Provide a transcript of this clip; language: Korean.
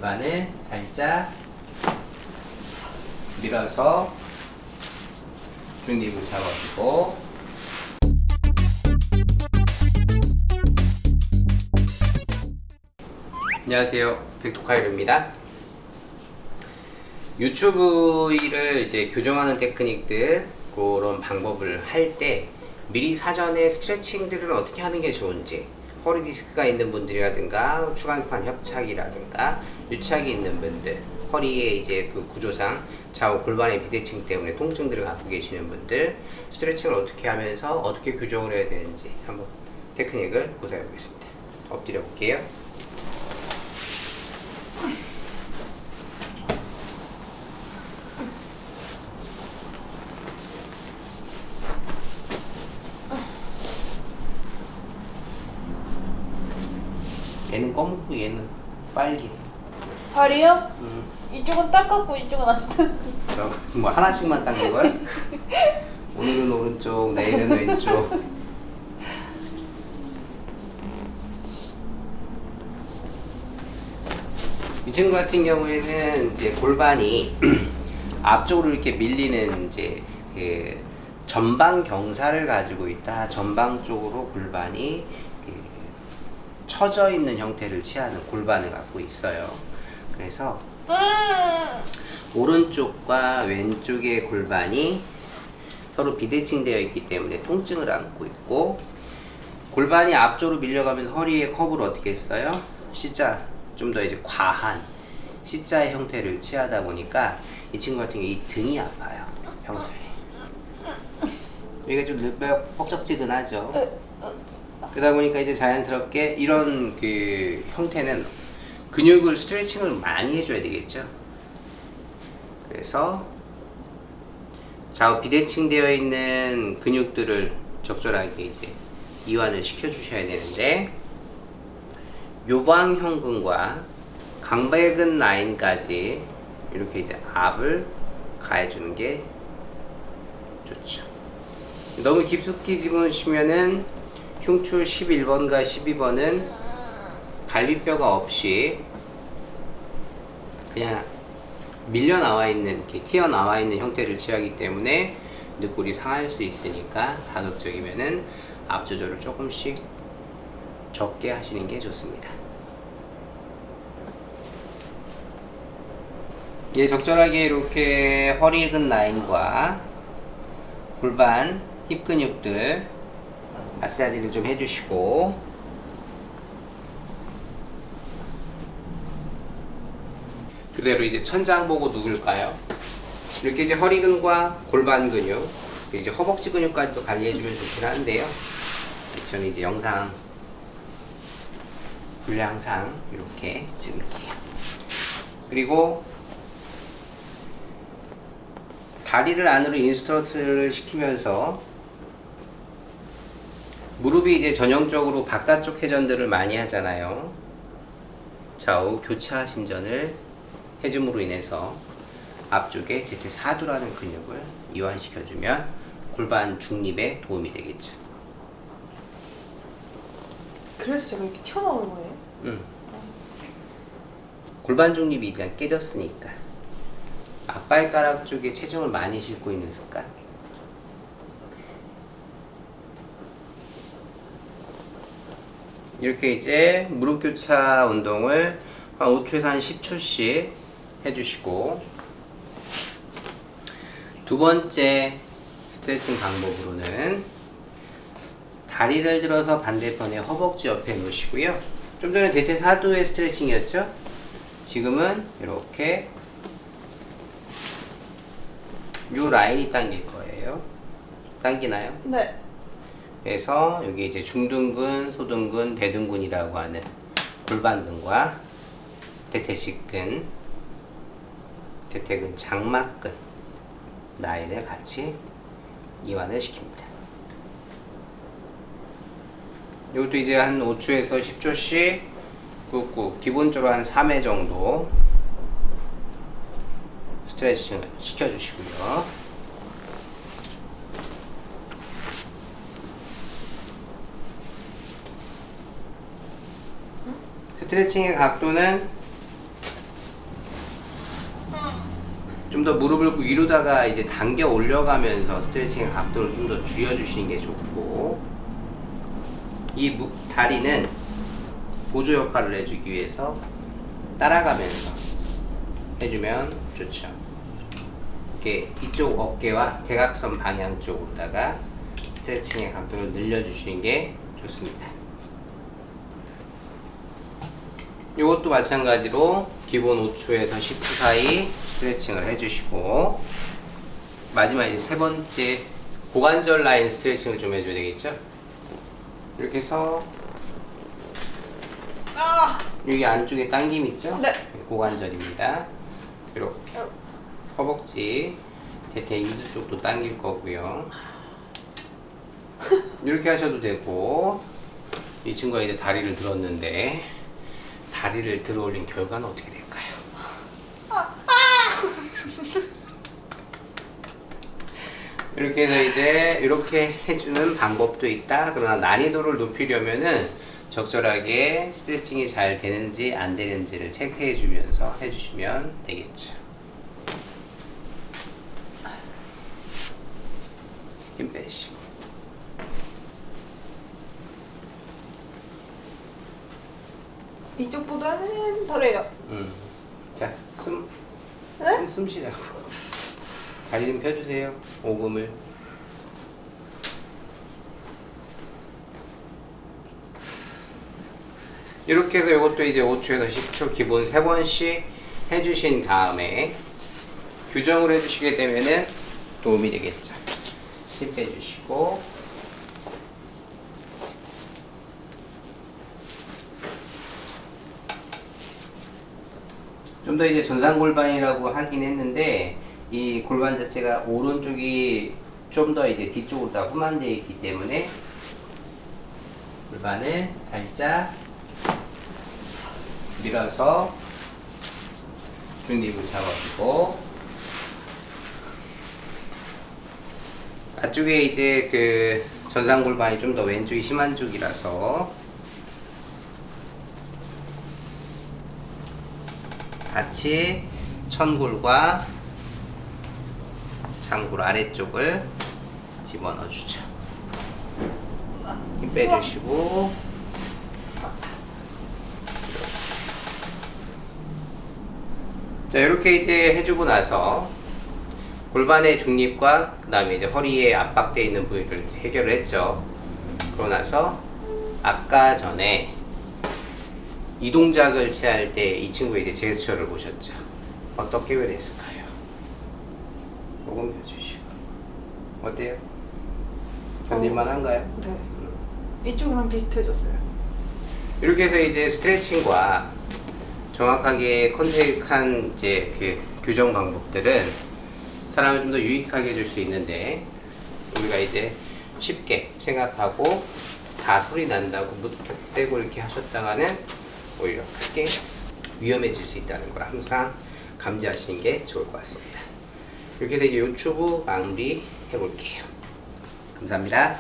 골반을 살짝 밀어서 중립을 잡아주고, 안녕하세요, 백토카이로입니다. 유튜브를 이제 교정하는 테크닉들, 그런 방법을 할 때 미리 사전에 스트레칭들을 어떻게 하는 게 좋은지, 허리 디스크가 있는 분들이라든가 추간판 협착이라든가 유착이 있는 분들, 허리에 이제 그 구조상 좌우 골반의 비대칭 때문에 통증들을 갖고 계시는 분들, 스트레칭을 어떻게 하면서 어떻게 교정을 해야 되는지 한번 테크닉을 구사해 보겠습니다. 엎드려 볼게요. 얘는 검고 얘는 빨개. 발이요? 이쪽은 닦았고 이쪽은 안 닦았고. 뭐 하나씩만 닦는 거야? 오늘은 오른쪽, 내일은 왼쪽. 이 친구 같은 경우에는 이제 골반이 앞쪽으로 이렇게 밀리는 이제 그 전방 경사를 가지고 있다. 전방 쪽으로 골반이 처져 있는 형태를 취하는 골반을 갖고 있어요. 그래서 오른쪽과 왼쪽의 골반이 서로 비대칭되어 있기 때문에 통증을 안고 있고, 골반이 앞쪽으로 밀려가면서 허리의 커브를 어떻게 했어요? C자, 좀 더 이제 과한 C자의 형태를 취하다 보니까 이 친구 같은 경우 이 등이 아파요. 평소에 여기가 좀 뻑적지근하죠. 그러다 보니까 이제 자연스럽게 이런 그 형태는 근육을 스트레칭을 많이 해줘야 되겠죠. 그래서 좌우 비대칭 되어 있는 근육들을 적절하게 이제 이완을 시켜 주셔야 되는데, 요방형근과 강배근 라인까지 이렇게 이제 압을 가해주는 게 좋죠. 너무 깊숙이 집어넣으시면은 흉추 11번과 12번은 갈비뼈가 없이 그냥 밀려 나와 있는, 이렇게 튀어 나와 있는 형태를 취하기 때문에 늑골이 상할 수 있으니까 가급적이면은 앞 조절을 조금씩 적게 하시는 게 좋습니다. 예, 적절하게 이렇게 허리근 라인과 골반, 힙 근육들 마사지를 좀 해주시고, 그대로 이제 천장 보고 누울까요? 이렇게 이제 허리근과 골반 근육, 이제 허벅지 근육까지도 관리해주면 좋긴 한데요. 저는 이제 영상 분량상 이렇게 찍을게요. 그리고 다리를 안으로 인스턴트를 시키면서 무릎이 이제 전형적으로 바깥쪽 회전들을 많이 하잖아요. 좌우 교차 신전을 해줌으로 인해서 앞쪽에 대퇴사두라는 근육을 이완시켜주면 골반 중립에 도움이 되겠죠. 그래서 제가 이렇게 튀어나오는 거예요? 골반 중립이 이제 깨졌으니까. 앞발가락 쪽에 체중을 많이 싣고 있는 습관. 이렇게 이제 무릎 교차 운동을 한 5초에서 한 10초씩 해주시고, 두 번째 스트레칭 방법으로는 다리를 들어서 반대편에 허벅지 옆에 놓으시고요. 좀 전에 대퇴사두의 스트레칭이었죠? 지금은 이렇게 요 라인이 당길 거예요. 당기나요? 네. 그래서 여기 이제 중둔근, 소둔근, 대둔근이라고 하는 골반근과 대퇴식근, 대퇴근 장막근 라인을 같이 이완을 시킵니다. 이것도 이제 한 5초에서 10초씩 꾹꾹, 기본적으로 한 3회 정도 스트레칭을 시켜주시고요. 스트레칭의 각도는 좀 더 무릎을 위로다가 이제 당겨 올려가면서 스트레칭의 각도를 좀 더 줄여주시는 게 좋고, 이 다리는 보조 역할을 해주기 위해서 따라가면서 해주면 좋죠. 이렇게 이쪽 어깨와 대각선 방향 쪽으로다가 스트레칭의 각도를 늘려주시는 게 좋습니다. 이것도 마찬가지로 기본 5초에서 10초 사이 스트레칭을 해주시고, 마지막 이제 세 번째 고관절 라인 스트레칭을 좀 해줘야 되겠죠? 이렇게 해서 여기 안쪽에 당김 있죠? 네. 고관절입니다. 이렇게 허벅지, 대퇴 이두 쪽도 당길 거고요. 이렇게 하셔도 되고, 이 친구가 이제 다리를 들었는데 다리를 들어 올린 결과는 어떻게 될까요? 이렇게 해서 이제 이렇게 해주는 방법도 있다. 그러나 난이도를 높이려면은 적절하게 스트레칭이 잘 되는지 안 되는지를 체크해 주면서 해주시면 되겠죠. 힘 빼시고. 이쪽보다는 덜해요. 자, 네? 숨 쉬라고. 다리 좀 펴주세요. 오금을. 이렇게 해서 이것도 이제 5초에서 10초 기본 3번씩 해주신 다음에 규정을 해주시게 되면은 도움이 되겠죠. 힘 빼주시고, 좀 더 이제 전상골반이라고 하긴 했는데, 이 골반 자체가 오른쪽이 좀 더 이제 뒤쪽으로 다 후만되어 있기 때문에 골반을 살짝 밀어서 중립을 잡아주고, 앞쪽에 이제 그 전상골반이 좀 더 왼쪽이 심한 쪽이라서 같이 천골과 장골 아래쪽을 집어넣어 주죠. 힘 빼주시고, 자, 이렇게 이제 해주고 나서 골반의 중립과 그 다음에 이제 허리에 압박되어 있는 부위를 이제 해결을 했죠. 그러고 나서 아까 전에 이 동작을 취할 때 이 친구의 이제 제스처를 보셨죠. 어떻게 됐을까요? 조금 펴주시고. 어때요? 견딜만 한가요? 네. 이쪽이랑 비슷해졌어요. 이렇게 해서 이제 스트레칭과 정확하게 컨택한 이제 그 교정 방법들은 사람을 좀 더 유익하게 해줄 수 있는데, 우리가 이제 쉽게 생각하고 다 소리 난다고 무릎 빼고 이렇게 하셨다가는 오히려 크게 위험해질 수 있다는 걸 항상 감지하시는 게 좋을 것 같습니다. 이렇게 해서 이제 유튜브 마무리 해볼게요. 감사합니다.